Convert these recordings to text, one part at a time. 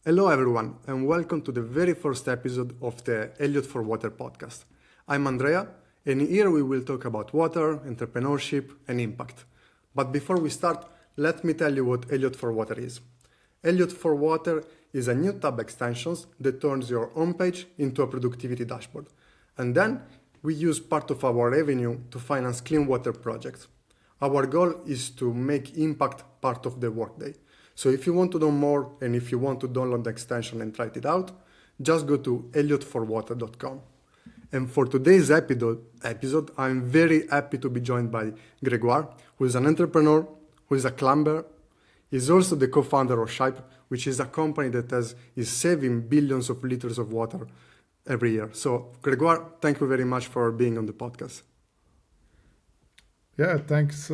Hello, everyone, and welcome to the very first episode of the Elliot for Water podcast. I'm Andrea, and here we will talk about water, entrepreneurship, and impact. But before we start, let me tell you what Elliot for Water is. Elliot for Water is a new tab extension that turns your homepage into a productivity dashboard. And then we use part of our revenue to finance clean water projects. Our goal is to make impact part of the workday. So if you want to know more and if you want to download the extension and try it out, just go to elliottforwater.com. And for today's episode, I'm very happy to be joined by Gregoire, who is an entrepreneur, who is a climber. He's also the co-founder of Shayp, which is a company that is saving billions of liters of water every year. So Gregoire, thank you very much for being on the podcast. Yeah, thanks.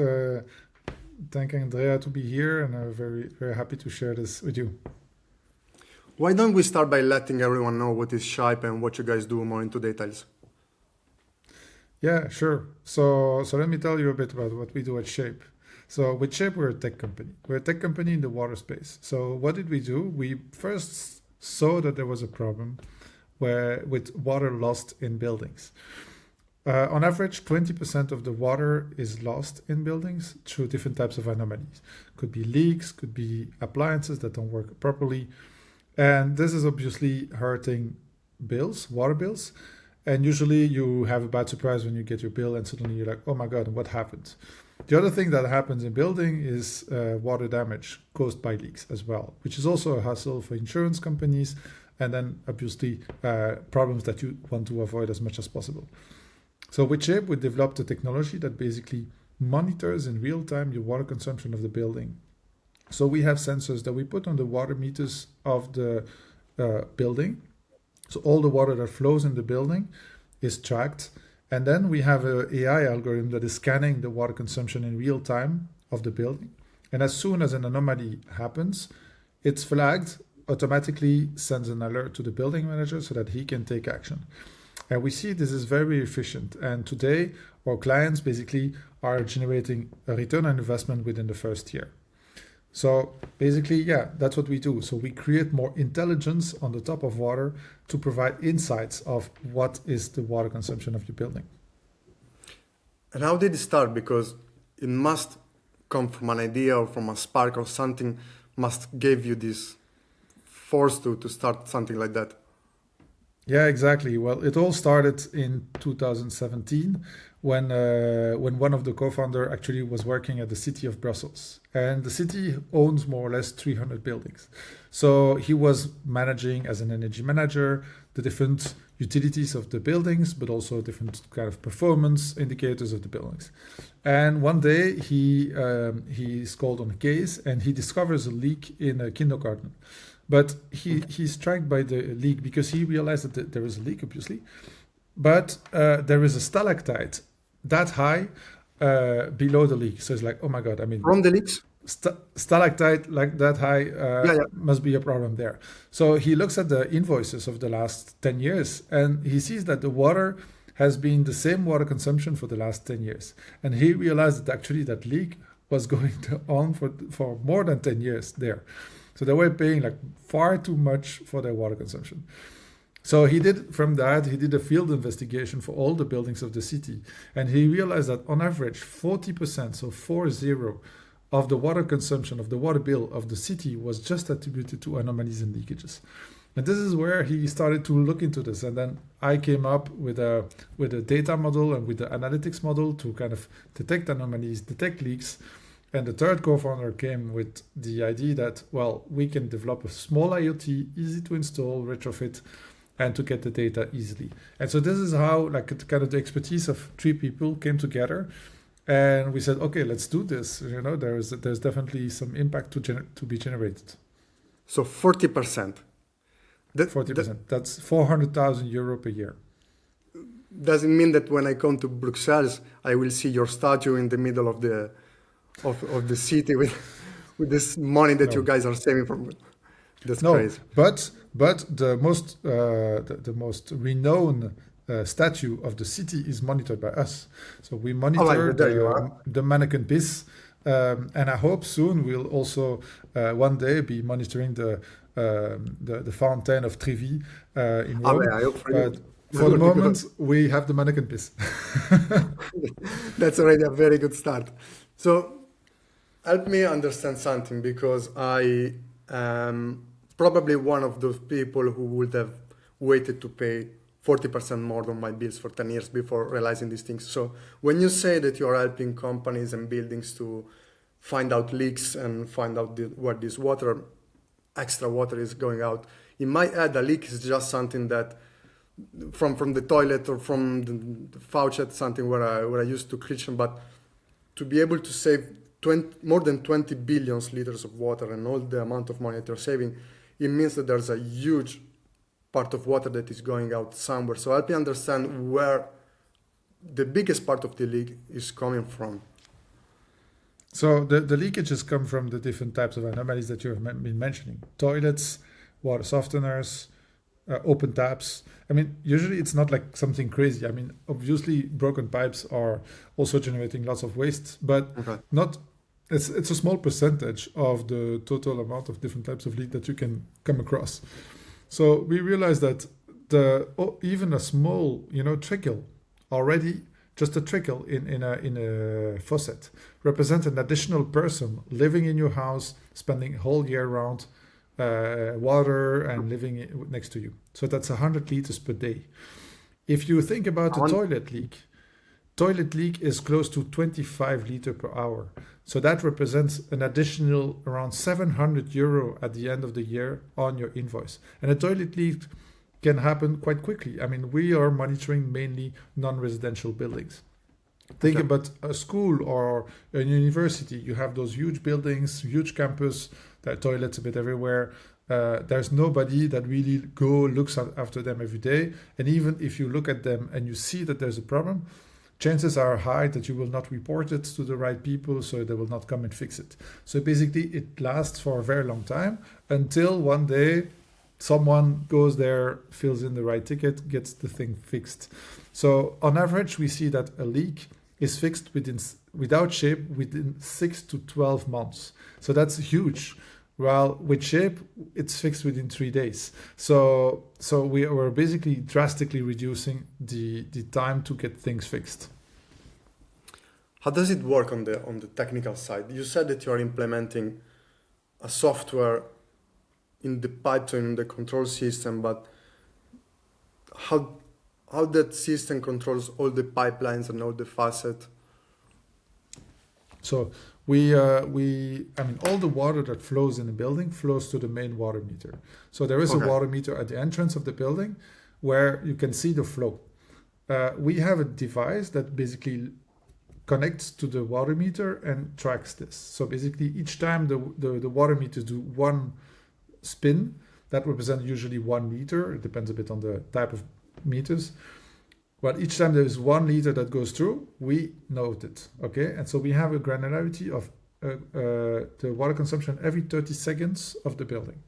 Thank Andrea to be here, and I'm very, very happy to share this with you. Why don't we start by letting everyone know what is Shayp and what you guys do more into details? Yeah, sure. So let me tell you a bit about what we do at Shayp. So with Shayp, we're a tech company. We're a tech company in the water space. So what did we do? We first saw that there was a problem with water lost in buildings. On average, 20% of the water is lost in buildings through different types of anomalies. Could be leaks, could be appliances that don't work properly. And this is obviously hurting bills, water bills. And usually you have a bad surprise when you get your bill and suddenly you're like, oh my God, what happened? The other thing that happens in building is water damage caused by leaks as well, which is also a hassle for insurance companies. And then obviously problems that you want to avoid as much as possible. So with Shayp, we developed a technology that basically monitors in real time your water consumption of the building. So we have sensors that we put on the water meters of the building. So all the water that flows in the building is tracked. And then we have an AI algorithm that is scanning the water consumption in real time of the building. And as soon as an anomaly happens, it's flagged, automatically sends an alert to the building manager so that he can take action. And we see this is very efficient. And today, our clients basically are generating a return on investment within the first year. So basically, yeah, that's what we do. So we create more intelligence on the top of water to provide insights of what is the water consumption of your building. And how did it start? Because it must come from an idea or from a spark or something must give you this force to start something like that. Yeah, exactly. Well, it all started in 2017 when one of the co-founder actually was working at the city of Brussels. And the city owns more or less 300 buildings. So he was managing as an energy manager the different utilities of the buildings, but also different kind of performance indicators of the buildings. And one day he is called on a case and he discovers a leak in a kindergarten. But he's struck by the leak because he realized that there is a leak, obviously. But there is a stalactite that high below the leak. So it's like, oh my God, I mean... From the leaks? Stalactite like that high must be a problem there. So he looks at the invoices of the last 10 years and he sees that the water has been the same water consumption for the last 10 years. And he realized that actually that leak was going on for more than 10 years there. So they were paying like far too much for their water consumption. So he did a field investigation for all the buildings of the city. And he realized that on average, 40%, so 40, of the water consumption, of the water bill of the city was just attributed to anomalies and leakages. And this is where he started to look into this. And then I came up with a data model and with the analytics model to kind of detect anomalies, detect leaks. And the third co-founder came with the idea that, well, we can develop a small IoT, easy to install, retrofit, and to get the data easily. And so this is how kind of the expertise of three people came together. And we said, okay, let's do this. You know, there's definitely some impact to be generated. So 40%. 40%. That's 400,000 euro per year. Does it mean that when I come to Brussels, I will see your statue in the middle of the city with this money that you guys are saving from? That's crazy. But the most renowned statue of the city is monitored by us. So we monitor the mannequin piece, and I hope soon we'll also one day be monitoring the the fountain of Trevi in Ah, Rome. I hope for But you. for the That would be moment, we have the mannequin piece. That's already a very good start. So help me understand something because I am probably one of those people who would have waited to pay 40% more on my bills for 10 years before realizing these things. So when you say that you are helping companies and buildings to find out leaks and find out where this extra water is going out, in my head, a leak is just something that from the toilet or from the faucet, something where I used to kitchen, but to be able to save more than 20 billion liters of water and all the amount of money that you're saving, it means that there's a huge part of water that is going out somewhere. So help me understand where the biggest part of the leak is coming from. So the leakages come from the different types of anomalies that you have been mentioning: toilets, water softeners, open taps. I mean, usually it's not like something crazy. I mean, obviously broken pipes are also generating lots of waste, but Okay. not. It's a small percentage of the total amount of different types of leak that you can come across. So we realized that even a small trickle already. Just a trickle in a faucet represents an additional person living in your house, spending whole year round water and living next to you. So that's 100 liters per day. If you think about a toilet leak is close to 25 liters per hour. So that represents an additional around 700 euro at the end of the year on your invoice. And a toilet leak can happen quite quickly. I mean, we are monitoring mainly non-residential buildings. Think about a school or a university. You have those huge buildings, huge campus, there are toilets a bit everywhere. There's nobody that really looks after them every day. And even if you look at them and you see that there's a problem, chances are high that you will not report it to the right people, so they will not come and fix it. So basically, it lasts for a very long time until one day someone goes there, fills in the right ticket, gets the thing fixed. So on average, we see that a leak is fixed without Shayp within 6 to 12 months. So that's huge. Well, with Shayp, it's fixed within 3 days. So we were basically drastically reducing the time to get things fixed. How does it work on the technical side? You said that you are implementing a software in the pipeline, in the control system, but how that system controls all the pipelines and all the faucet? So I mean, all the water that flows in the building flows to the main water meter. So there is a water meter at the entrance of the building where you can see the flow. We have a device that basically connects to the water meter and tracks this. So basically, each time the water meters do one spin, that represents usually 1 liter. It depends a bit on the type of meters. But each time there is 1 liter that goes through, we note it. Okay, and so we have a granularity of the water consumption every 30 seconds of the building.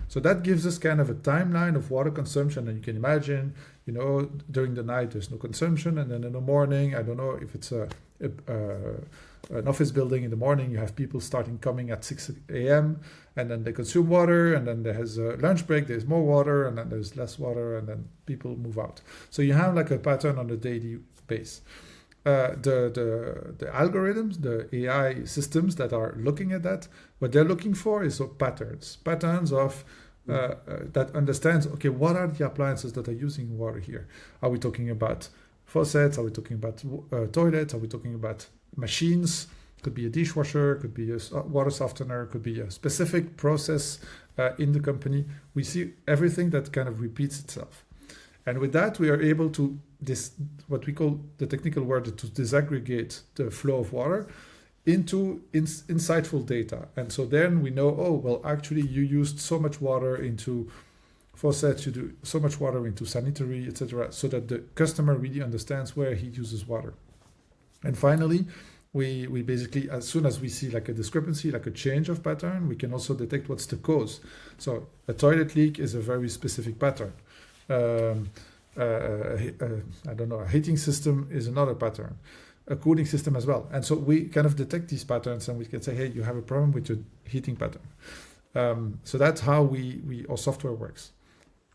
So that gives us kind of a timeline of water consumption, and you can imagine, during the night there's no consumption, and then in the morning, I don't know if it's an office building, in the morning you have people coming at 6 a.m. and then they consume water, and then there's a lunch break, there's more water, and then there's less water, and then people move out. So you have like a pattern on a daily base. The algorithms, the AI systems that are looking at that, what they're looking for is patterns of that understands, okay, what are the appliances that are using water here? Are we talking about faucets? Are we talking about toilets? Are we talking about machines? Could be a dishwasher, could be a water softener, could be a specific process in the company. We see everything that kind of repeats itself. And with that, we are able to what we call the technical word, to disaggregate the flow of water into insightful data. And so then we know, oh, well, actually you used so much water into faucets, you do so much water into sanitary, etc., so that the customer really understands where he uses water. And finally, we basically, as soon as we see like a discrepancy, like a change of pattern, we can also detect what's the cause. So a toilet leak is a very specific pattern. I don't know, a heating system is another pattern, a cooling system as well. And so we kind of detect these patterns, and we can say, hey, you have a problem with your heating pattern. So that's how our software works.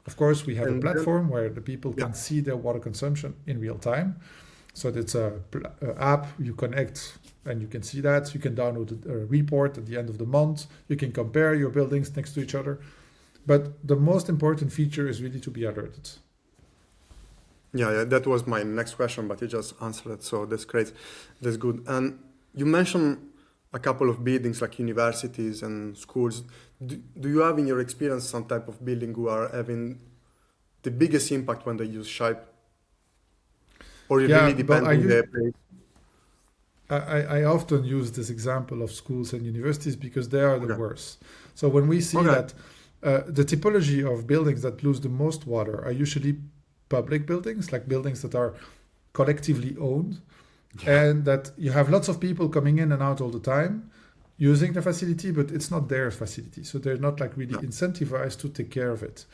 Of course, we have a And then, platform where the people yeah, can see their water consumption in real time. So it's a app you connect and you can see that. You can download a report at the end of the month. You can compare your buildings next to each other. But the most important feature is really to be alerted. yeah, that was my next question, but you just answered it, so that's great. That's good. And you mentioned a couple of buildings like universities and schools. Do you have in your experience some type of building who are having the biggest impact when they use Shayp? Or it really Yeah, well, depends on the place? I often use this example of schools and universities because they are the Okay. worst. So when we see Okay. that the typology of buildings that lose the most water are usually public buildings, like buildings that are collectively owned, and that you have lots of people coming in and out all the time using the facility, but it's not their facility. So they're not like really Yeah. incentivized to take care of it.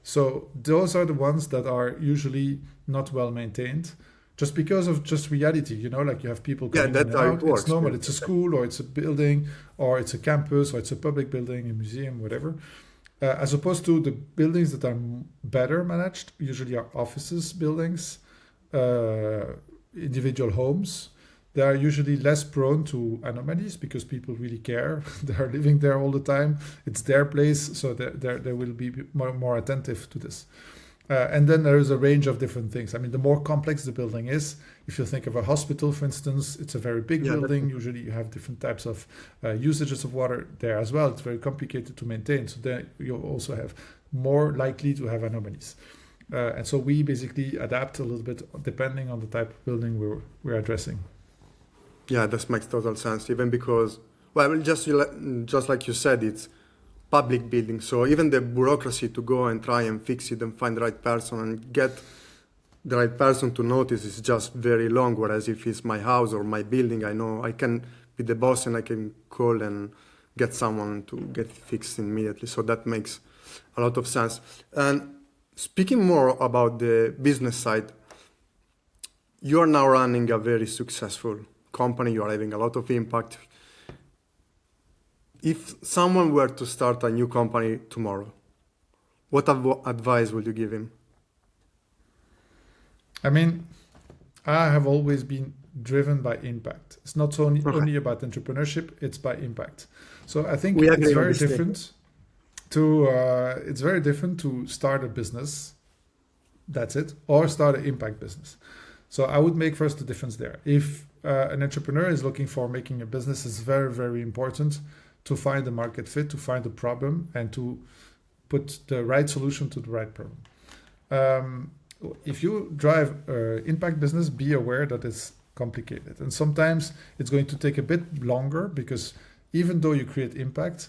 So those are the ones that are usually not well maintained. Just because of just reality, like you have people Yeah, coming in that's and how it out. It's works. normal. Yeah. It's a school or it's a building or it's a campus or it's a public building, a museum, whatever. As opposed to the buildings that are better managed, usually are offices buildings, uh, individual homes. They are usually less prone to anomalies because people really care. They are living there all the time. It's their place, so they will be more attentive to this. And then there is a range of different things. I mean, the more complex the building is, if you think of a hospital, for instance, it's a very big Yeah, building. Usually you have different types of usages of water there as well. It's very complicated to maintain. So there you also have more likely to have anomalies. And so we basically adapt a little bit depending on the type of building we're addressing. yeah, that makes total sense. Even because, well, just like you said, it's public building. So even the bureaucracy to go and try and fix it and find the right person and get the right person to notice is just very long. Whereas if it's my house or my building, I know I can be the boss and I can call and get someone to get it fixed immediately. So that makes a lot of sense. And speaking more about the business side, you are now running a very successful company. You are having a lot of impact. If someone were to start a new company tomorrow, what advice would you give him? I mean, I have always been driven by impact. It's not only, Okay. only about entrepreneurship, it's by impact. So I think We it's agree on very this thing. different to start a business, that's it, or start an impact business. So I would make first the difference there. If an entrepreneur is looking for making a business, it's very, very important to find the market fit, to find the problem, and to put the right solution to the right problem. Um, if you drive impact business, be aware that it's complicated, and sometimes it's going to take a bit longer because even though you create impact,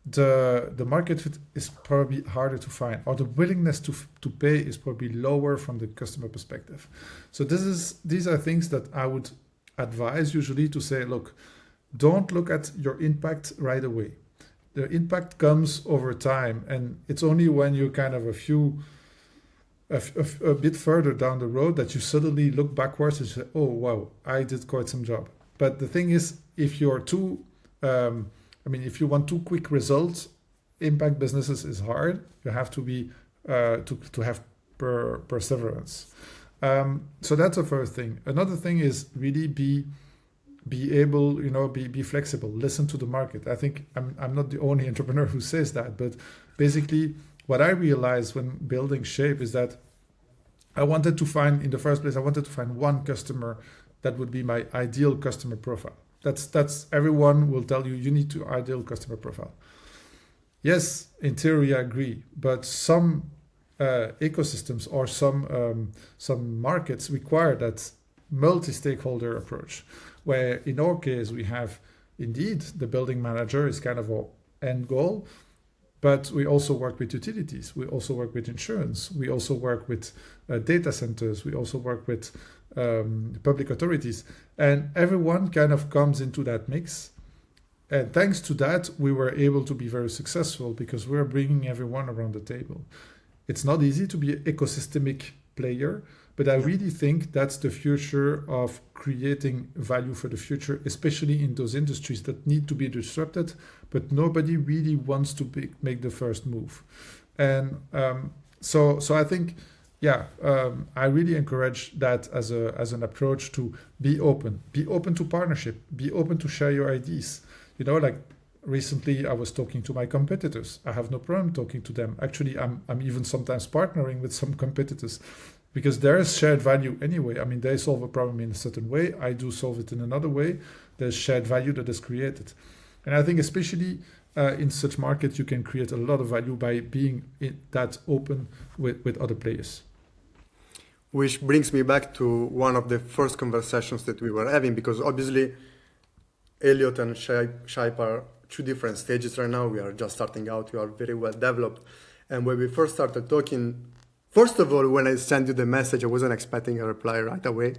the market fit is probably harder to find, or the willingness to pay is probably lower from the customer perspective. So these are things that I would advise usually to say, look, don't look at your impact right away. The impact comes over time, and it's only when you kind of a bit further down the road that you suddenly look backwards and say, oh wow, I did quite some job. But the thing is, if you're too if you want too quick results, impact businesses is hard. You have to be to have perseverance. So that's the first thing. Another thing is really be able, be flexible. Listen to the market. I think I'm not the only entrepreneur who says that, but basically, what I realized when building Shayp is that I wanted to find one customer that would be my ideal customer profile. That's everyone will tell you need to ideal customer profile. Yes, in theory I agree, but some ecosystems or some markets require that multi-stakeholder approach, where in our case we have indeed the building manager is kind of our end goal, but we also work with utilities, we also work with insurance, we also work with data centers, we also work with public authorities, and everyone kind of comes into that mix. And thanks to that, we were able to be very successful because we're bringing everyone around the table. It's not easy to be an ecosystemic player, but I really think that's the future of creating value for the future, especially in those industries that need to be disrupted, but nobody really wants to make the first move. And so I think, I really encourage that as an approach to be open to partnership, be open to share your ideas. Like recently I was talking to my competitors. I have no problem talking to them. Actually, I'm even sometimes partnering with some competitors because there is shared value anyway. I mean, they solve a problem in a certain way. I do solve it in another way. There's shared value that is created. And I think especially in such markets, you can create a lot of value by being that open with other players. Which brings me back to one of the first conversations that we were having, because obviously Elliot and Shayp are two different stages right now. We are just starting out. We are very well developed. And when we first started talking, first of all, when I sent you the message, I wasn't expecting a reply right away,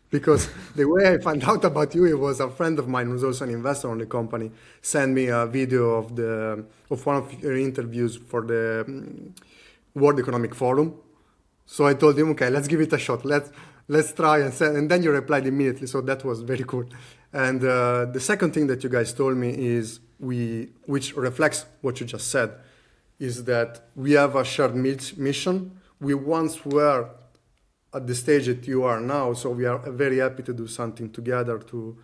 because the way I found out about you, it was a friend of mine who's also an investor on the company, sent me a video of one of your interviews for the World Economic Forum. So I told him, okay, let's give it a shot. Let's try and then you replied immediately. So that was very cool. And the second thing that you guys told me is which reflects what you just said, is that we have a shared mission. We once were at the stage that you are now, so we are very happy to do something together to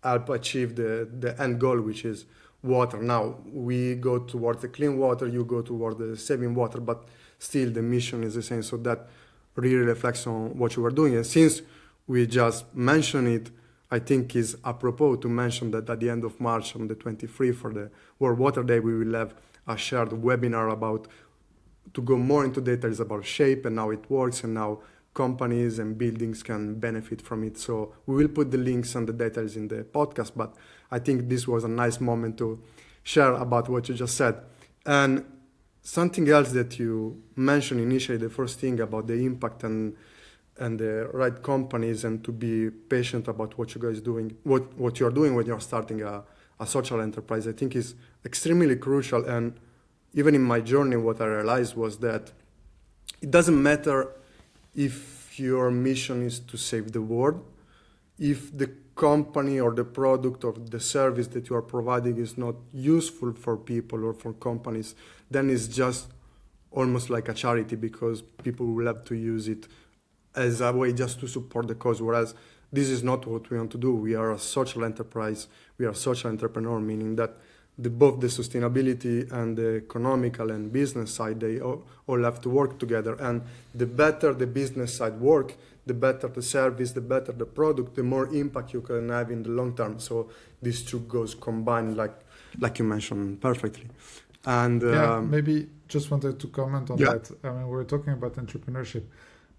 help achieve the end goal, which is water. Now we go towards the clean water, you go towards the saving water, but still the mission is the same. So that really reflects on what you were doing. And since we just mentioned it, I think is apropos to mention that at the end of March on the 23rd for the World Water Day, we will have a shared webinar to go more into details about Shayp and how it works and how companies and buildings can benefit from it. So we will put the links and the details in the podcast, but I think this was a nice moment to share about what you just said. And something else that you mentioned initially, the first thing about the impact and the right companies, and to be patient about what you guys doing, what you're doing when you're starting a social enterprise, I think is extremely crucial. And even in my journey, what I realized was that it doesn't matter if your mission is to save the world, if the company or the product or the service that you are providing is not useful for people or for companies, then it's just almost like a charity, because people will have to use it as a way just to support the cause. Whereas this is not what we want to do. We are a social enterprise. We are a social entrepreneur, meaning that both the sustainability and the economical and business side, they all have to work together. And the better the business side work, the better the service, the better the product, the more impact you can have in the long term. So these two goes combined, like you mentioned perfectly. And maybe just wanted to comment on that. I mean, we're talking about entrepreneurship.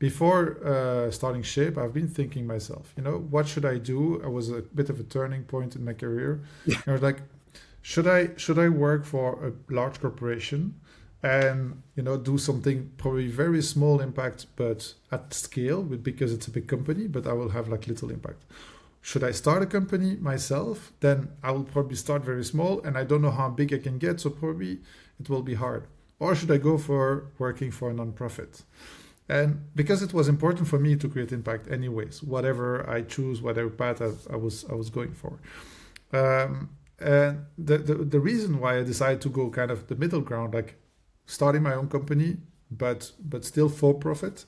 Before starting Shayp, I've been thinking myself, what should I do? It was a bit of a turning point in my career. I was like, should I work for a large corporation and do something probably very small impact but at scale, because it's a big company, but I will have like little impact? Should I start a company myself? Then I will probably start very small and I don't know how big I can get, so probably it will be hard. Or should I go for working for a nonprofit? And because it was important for me to create impact anyways, whatever I choose, whatever path I was going for. And the reason why I decided to go kind of the middle ground, like starting my own company, but still for profit,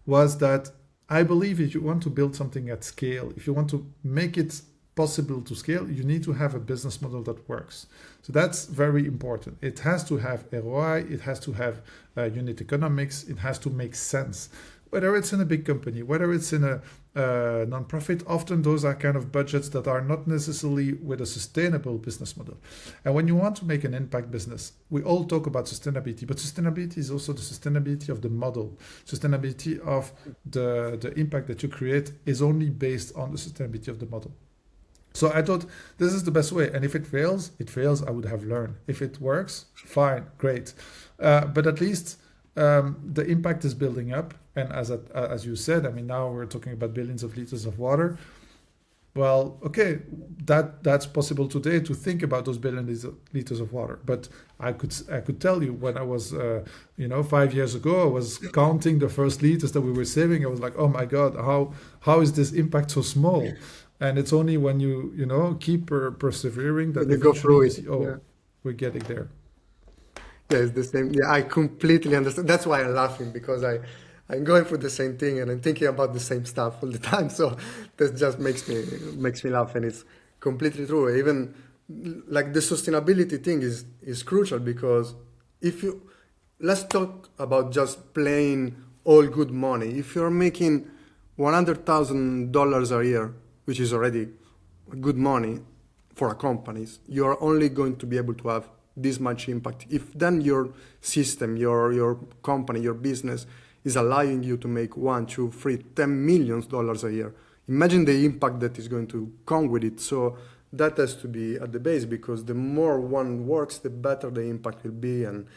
was that I believe if you want to build something at scale, if you want to make it possible to scale, you need to have a business model that works. So that's very important. It has to have ROI, it has to have unit economics, it has to make sense. Whether it's in a big company, whether it's in a nonprofit, often those are kind of budgets that are not necessarily with a sustainable business model. And when you want to make an impact business, we all talk about sustainability, but sustainability is also the sustainability of the model. Sustainability of the impact that you create is only based on the sustainability of the model. So I thought this is the best way. And if it fails, I would have learned. If it works, fine, great. But at least the impact is building up. And as you said, I mean, now we're talking about billions of liters of water. Well, okay, that's possible today to think about those billion liters of water. But I could tell you when I was 5 years ago, I was counting the first liters that we were saving. I was like, oh my God, how is this impact so small? And it's only when you keep persevering that When you go eventually through you it, see, yeah. oh, we're getting there. Yeah, it's the same. Yeah, I completely understand. That's why I'm laughing because I'm going through the same thing and I'm thinking about the same stuff all the time. So that just makes me laugh, and it's completely true. Even like the sustainability thing is crucial because if you let's talk about just plain all good money. If you're making $100,000 a year, which is already good money for a company, you're only going to be able to have this much impact. If then your system, your company, your business is allowing you to make one, two, three, $10 million a year, imagine the impact that is going to come with it. So that has to be at the base because the more one works, the better the impact will be, and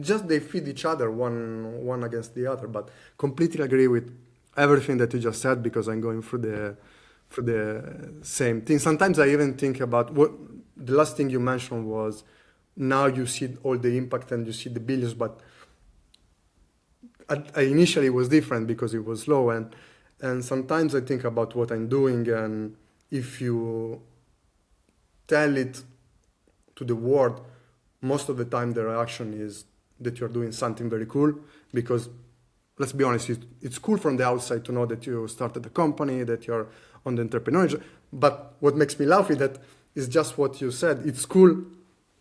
just they feed each other one against the other. But completely agree with everything that you just said because I'm going through the same thing. Sometimes I even think about what the last thing you mentioned was now you see all the impact and you see the billions, but I initially it was different because it was slow, and sometimes I think about what I'm doing, and if you tell it to the world, most of the time the reaction is that you're doing something very cool because let's be honest, it's cool from the outside to know that you started a company, that you're on the entrepreneurship. But what makes me laugh is that it's just what you said. It's cool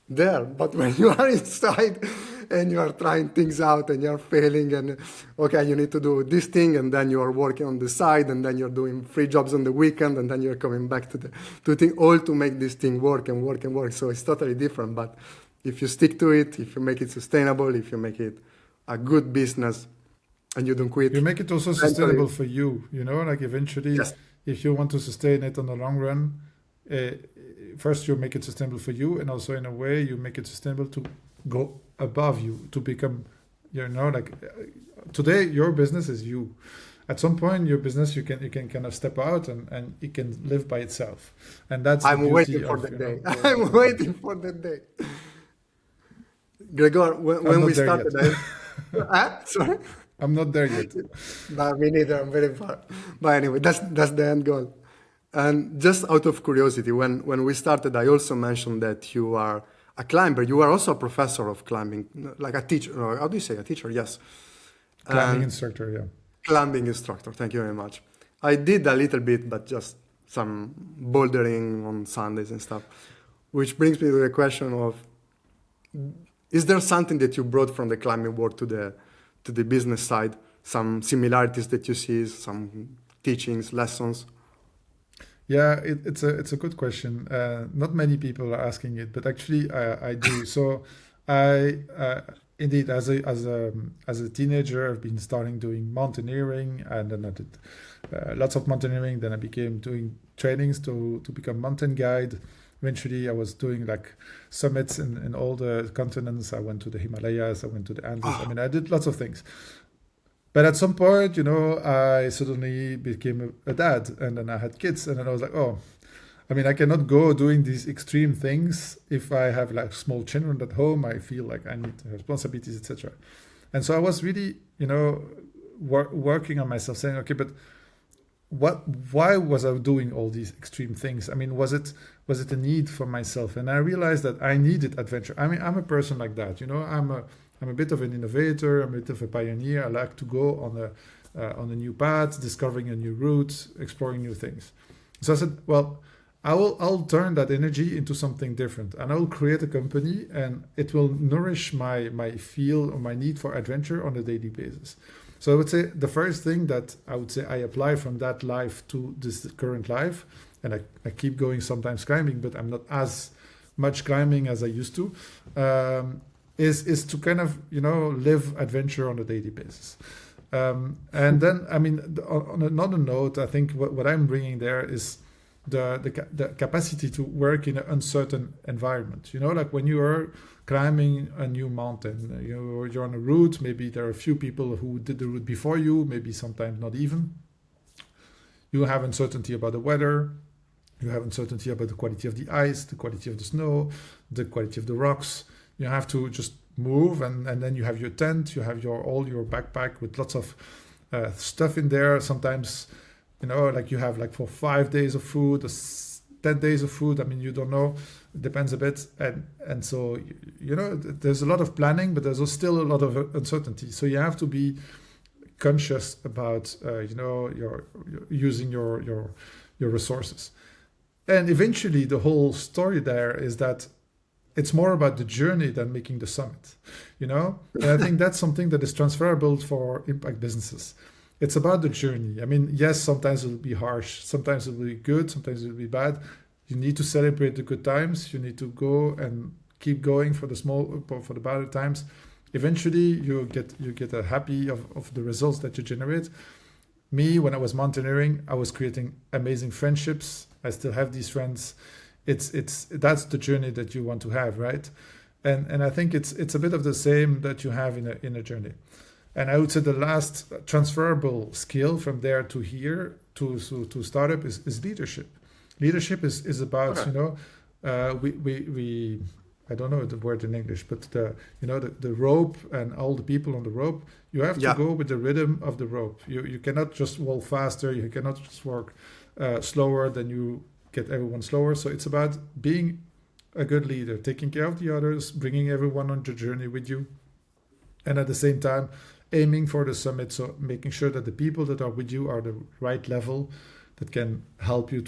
there, but when you are inside and you are trying things out and you're failing and okay, you need to do this thing and then you are working on the side and then you're doing 3 jobs on the weekend and then you're coming back to the thing all to make this thing work and work and work. So it's totally different. But if you stick to it, if you make it sustainable, if you make it a good business, and you don't quit. You make it also Eventually, sustainable for you, like eventually, yes, if you want to sustain it on the long run, uh, first you make it sustainable for you, and also in a way you make it sustainable to go above you, to become, today your business is you. At some point, your business you can kind of step out and it can live by itself, and that's the I'm waiting beauty for of that day. growing a I'm company. waiting for that day. Gregor, I'm when we not there yet. started, sorry, I'm not there yet. but me neither. I'm very far. But anyway, that's the end goal. And just out of curiosity, when we started, I also mentioned that you are a climber. You are also a professor of climbing, like a teacher. Or how do you say a teacher? Yes. Climbing And instructor, yeah. climbing instructor. Thank you very much. I did a little bit, but just some bouldering on Sundays and stuff. Which brings me to the question of: is there something that you brought from the climbing world to the business side? Some similarities that you see, some teachings, lessons? Yeah, it's a good question. Not many people are asking it, but actually I do. So I indeed as a teenager I've been starting doing mountaineering, and then I did lots of mountaineering. Then I became doing trainings to become mountain guide. Eventually, I was doing like summits in all the continents. I went to the Himalayas. I went to the Andes. I Oh, mean, I did lots of things. But at some point, I suddenly became a dad, and then I had kids, and then I was like, oh, I mean, I cannot go doing these extreme things if I have like small children at home. I feel like I need responsibilities, etc. And so I was really, working on myself, saying, okay, but what? Why was I doing all these extreme things? I mean, was it a need for myself? And I realized that I needed adventure. I mean, I'm a person like that. I'm a bit of an innovator. I'm a bit of a pioneer. I like to go on a new path, discovering a new route, exploring new things. So I said, well, I'll turn that energy into something different, and I'll create a company, and it will nourish my feel or my need for adventure on a daily basis. So I would say the first thing that I would say I apply from that life to this current life, and I keep going sometimes climbing, but I'm not as much climbing as I used to, is to kind of live adventure on a daily basis. And then I mean on another note, I think what I'm bringing there is the capacity to work in an uncertain environment. Like when you are climbing a new mountain, you're on a route. Maybe there are a few people who did the route before you. Maybe sometimes not even. You have uncertainty about the weather. You have uncertainty about the quality of the ice, the quality of the snow, the quality of the rocks. You have to just move, and then you have your tent, you have all your backpack with lots of stuff in there. Sometimes, like you have like for 5 days of food, or 10 days of food. I mean, you don't know. It depends a bit, and so there's a lot of planning, but there's still a lot of uncertainty. So you have to be conscious about your using your resources. And eventually, the whole story there is that it's more about the journey than making the summit, And I think that's something that is transferable for impact businesses. It's about the journey. I mean, yes, sometimes it will be harsh, sometimes it will be good, sometimes it will be bad. You need to celebrate the good times. You need to go and keep going for the bad times. Eventually, you get a happy of the results that you generate. Me, when I was mountaineering, I was creating amazing friendships. I still have these friends. That's the journey that you want to have, right? And I think it's a bit of the same that you have in a journey. And I would say the last transferable skill from there to here to startup is leadership. Leadership is about we I don't know the word in English, but the rope and all the people on the rope. You have to go with the rhythm of the rope. You cannot just walk faster. You cannot just walk slower. Then you get everyone slower. So it's about being a good leader, taking care of the others, bringing everyone on the journey with you, and at the same time aiming for the summit. So making sure that the people that are with you are the right level that can help you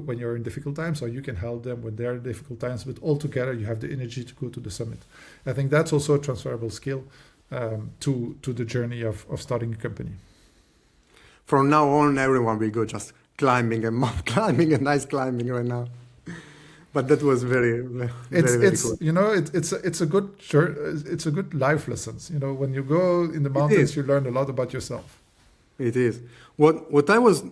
when you're in difficult times, or you can help them when they're in difficult times, but all together you have the energy to go to the summit. I think that's also a transferable skill to the journey of starting a company. From now on, everyone will go just climbing and mountain climbing and ice climbing right now. But that was very cool. It's a good life lessons. When you go in the mountains, you learn a lot about yourself. It is. What I was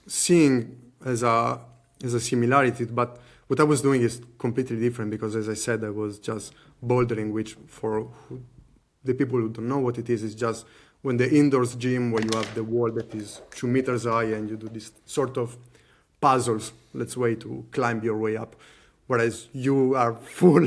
seeing as a similarity, but what I was doing is completely different, because as I said, I was just bouldering, which for the people who don't know what it is just when the indoors gym where you have the wall that is 2 meters high and you do this sort of puzzles, let's way to climb your way up. Whereas you are full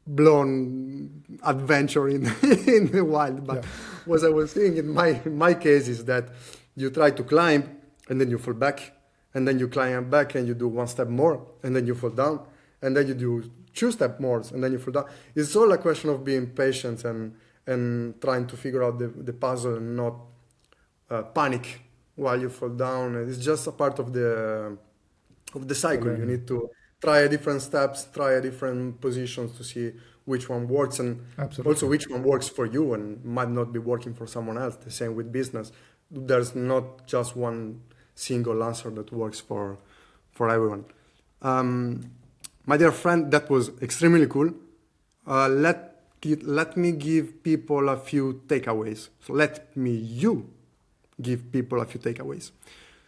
blown adventure in the wild. But what I was seeing in my case is that you try to climb and then you fall back, and then you climb back and you do one step more, and then you fall down, and then you do 2 steps more, and then you fall down. It's all a question of being patient and trying to figure out the puzzle and not panic while you fall down. It's just a part of the cycle. You need to try different steps, try different positions to see which one works, and also which one works for you and might not be working for someone else. The same with business. There's not just one single answer that works for everyone. My dear friend, that was extremely cool. Let me give people a few takeaways. So you give people a few takeaways.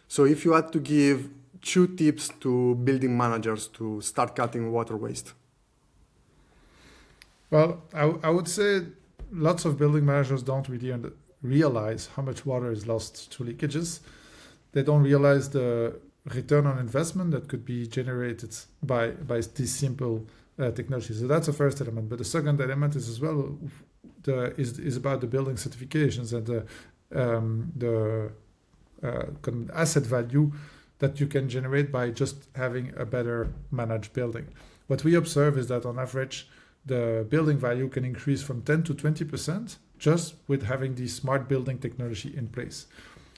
So if you had to give 2 tips to building managers to start cutting water waste. Well, I would say lots of building managers don't really realize how much water is lost to leakages. They don't realize the return on investment that could be generated by these simple technologies. So that's the first element. But the second element is as well is about the building certifications and the asset value that you can generate by just having a better managed building. What we observe is that on average, the building value can increase from 10 to 20% just with having the smart building technology in place.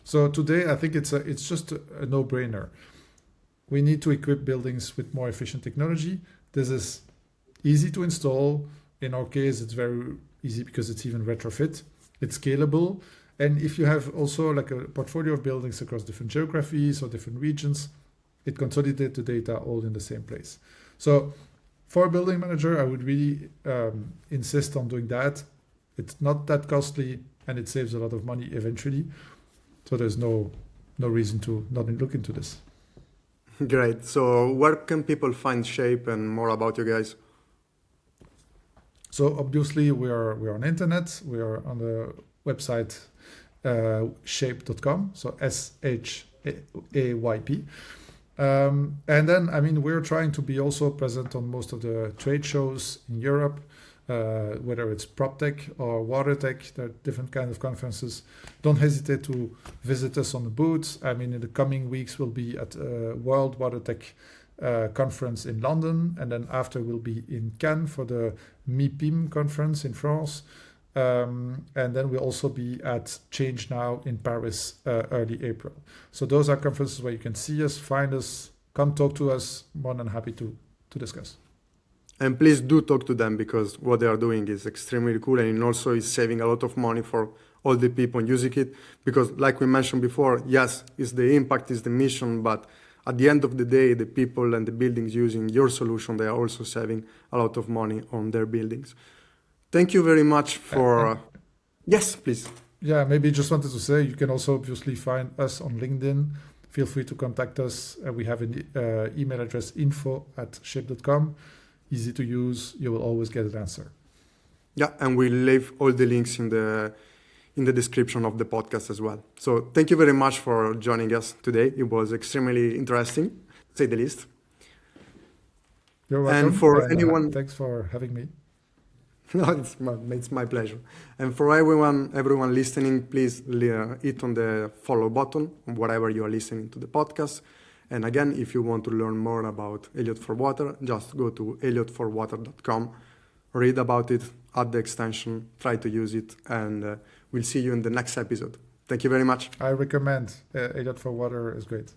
So today, I think it's just a no-brainer. We need to equip buildings with more efficient technology. This is easy to install. In our case, it's very easy because it's even retrofit. It's scalable. And if you have also like a portfolio of buildings across different geographies or different regions, it consolidates the data all in the same place. So for a building manager, I would really insist on doing that. It's not that costly and it saves a lot of money eventually. So there's no reason to not look into this. Great. So where can people find Shayp and more about you guys? So obviously we are on the internet. We are on the website shayp.com. So SHAYP. And then, I mean, we're trying to be also present on most of the trade shows in Europe, whether it's PropTech or WaterTech. There are different kinds of conferences. Don't hesitate to visit us on the booth. I mean, in the coming weeks, we'll be at World WaterTech conference in London, and then after we'll be in Cannes for the MIPIM conference in France. And then we'll also be at Change Now in Paris early April. So those are conferences where you can see us, find us, come talk to us. More than happy to discuss. And please do talk to them, because what they are doing is extremely cool, and it also is saving a lot of money for all the people using it. Because like we mentioned before, yes, it's the impact, is the mission, but at the end of the day, the people and the buildings using your solution, they are also saving a lot of money on their buildings. Thank you very much for... Yes, please. Yeah, maybe just wanted to say, you can also obviously find us on LinkedIn. Feel free to contact us. We have an email address, info@shayp.com. Easy to use. You will always get an answer. Yeah, and we'll leave all the links in the description of the podcast as well. So thank you very much for joining us today. It was extremely interesting, to say the least. You're welcome. And for anyone... Thanks for having me. No, it's my pleasure. And for everyone listening, please hit on the follow button wherever you are listening to the podcast. And again, if you want to learn more about Elliot for Water, just go to elliottforwater.com, read about it, add the extension, try to use it, and we'll see you in the next episode. Thank you very much. I recommend Elliot for Water is great.